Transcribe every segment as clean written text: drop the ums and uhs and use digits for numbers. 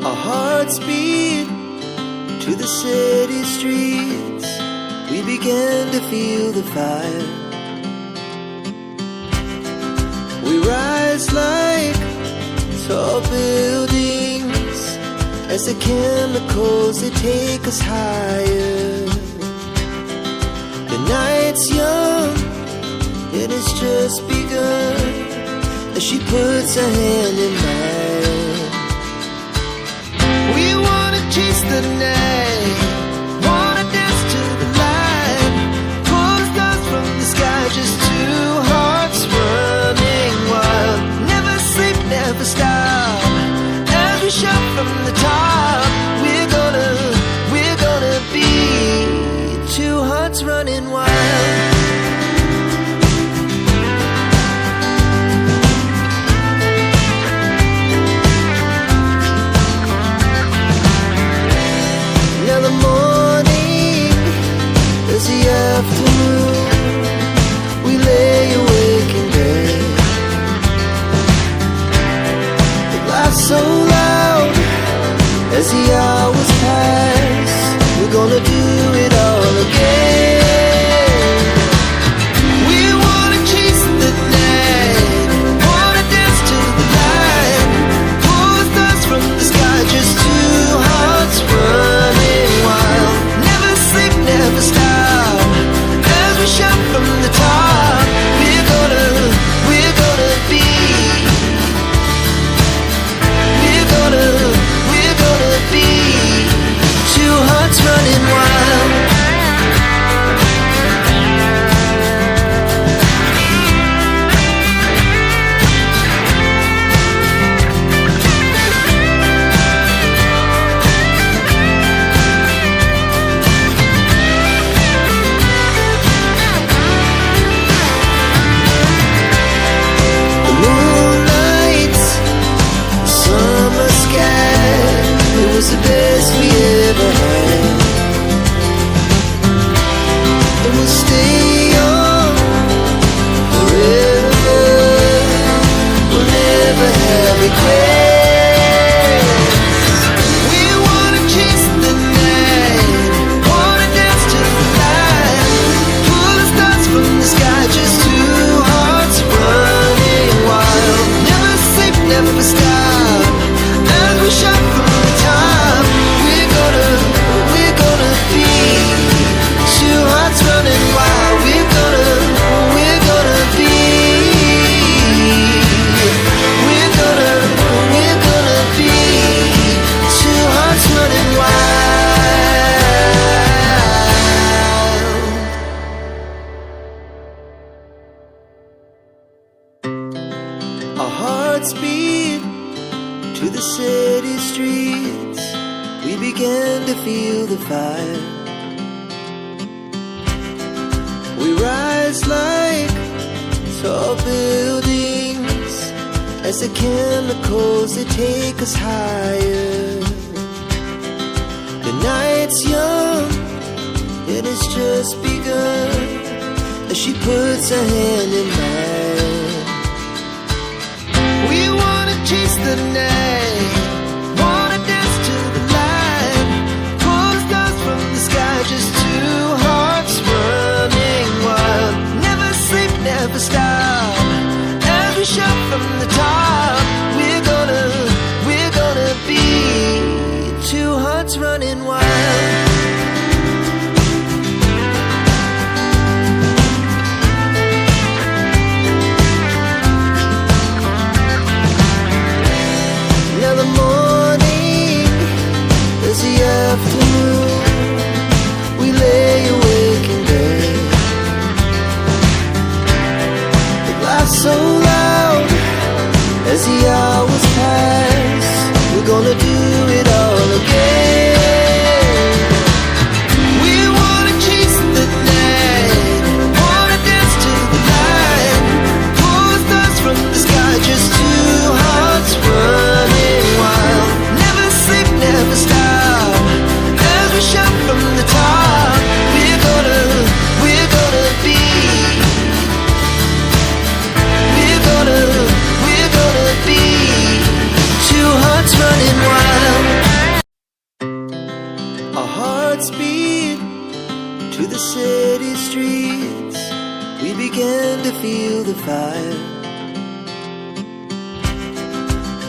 Our hearts beat to the city streets. We began to feel the fire. We rise like tall buildings as the chemicals, they take us higher. The night's young, it has just begun, as she puts her hand in mine. We wanna chase the night, wanna dance to the light, pull the stars from the sky, just two hearts running wild. Never sleep, never stop, as we shout from the top. We're gonna be two hearts running wild. Now the morning is the afternoon. We lay awake in bed. The laugh's so loud as the hours pass. We're gonna do it all again. We wanna chase the night, wanna dance to the light, pull the stars from the sky, just two hearts running wild. Never sleep, never stop, as we shout from the top. We're gonna be, we're gonna be two hearts running wild. The moonlight, the summer sky, it was the best we ever had. And we'll stay young forever. We'll never have regrets. We wanna chase the night, wanna dance to the light, pull the stars from the sky, just two hearts running wild. Never sleep, never stop, as we shout from the top. We're gonna be two hearts running wild. We're gonna be, we're gonna be two hearts running wild. Our hearts beat to the city streets. We began to feel the fire. We rise like tall buildings as the chemicals, they take us higher. The night's young, it has just begun, as she puts her hand in mine. We wanna chase the night, wanna dance to the light, pull the stars from the sky, just two hearts running wild. Never sleep, never stop, as we shout from the top. We're gonna be two hearts running wild. the city streets, we began to feel the fire.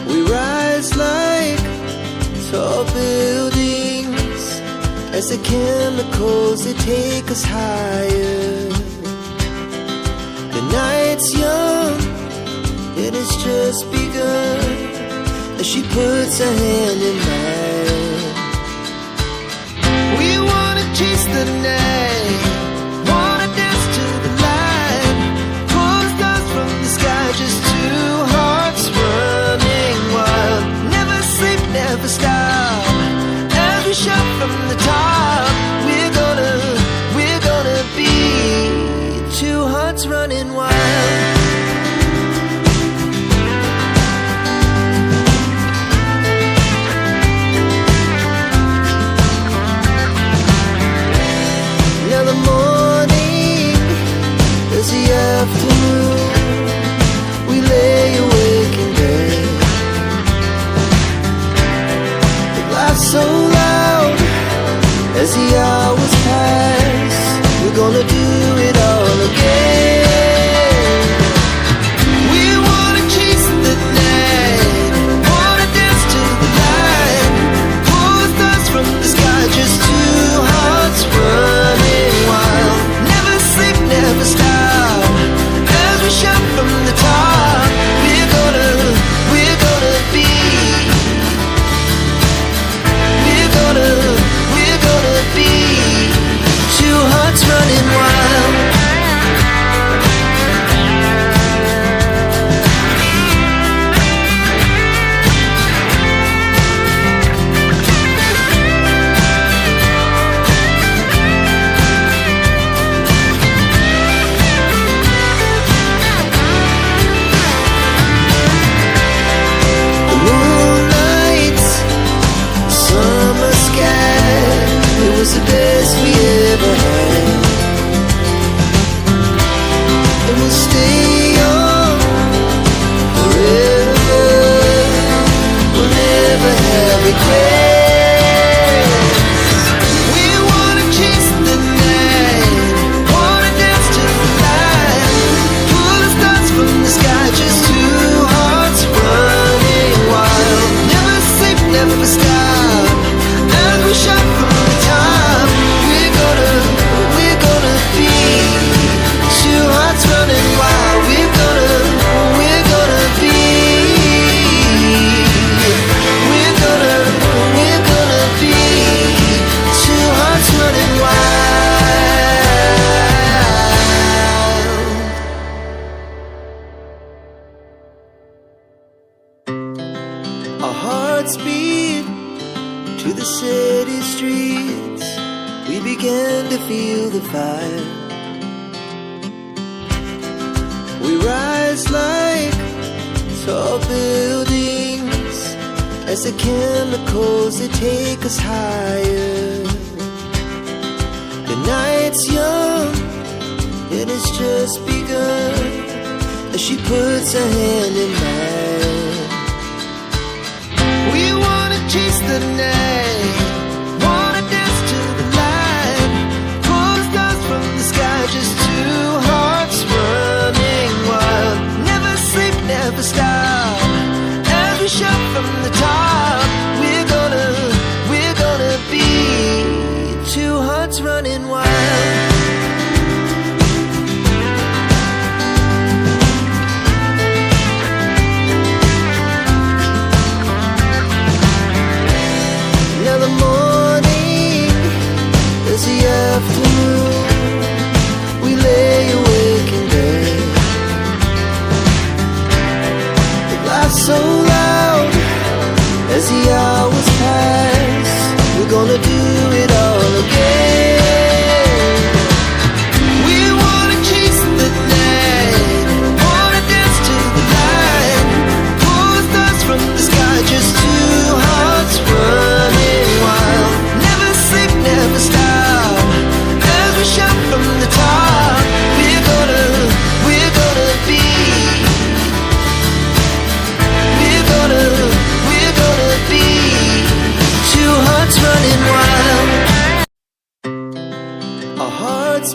We rise like tall buildings as the chemicals, they take us higher. The night's young, it has just begun, as she puts her hand in mine. We wanna chase the night, wanna dance to the light, pull the stars from the sky, just two hearts running wild. Never sleep, never stop, as we shout from the top. We're gonna be two hearts running wild. Now the morning is the afternoon, we lay awake in bed. It laughs so loud as the hours pass, we're gonna do it all again. We wanna chase the night, wanna dance to the light, pull the stars from the sky, just two hearts running wild. Never sleep, never stop, as we shout from the top. We're gonna be, we're gonna be two hearts running wild. The moonlight, summer sky, it was the best we ever had. And we'll stay young forever, we'll never have regrets. We wanna chase the night, wanna dance to the light, pull the stars from the sky, just two hearts running wild. Never sleep, never stop, as we shout from the top. We're gonna be two hearts running wild. We're gonna be, we're gonna be two hearts running wild. Our hearts beat to the city streets, we began to feel the fire. We rise like tall buildings as the chemicals, they take us higher. The night's young, it has just begun, as she puts her hand in mine. We wanna chase the night, wanna dance to the light, pull the stars from the sky, just two hearts running wild. Never sleep, never stop, as we shout from the top. We're gonna be two hearts running wild. our hearts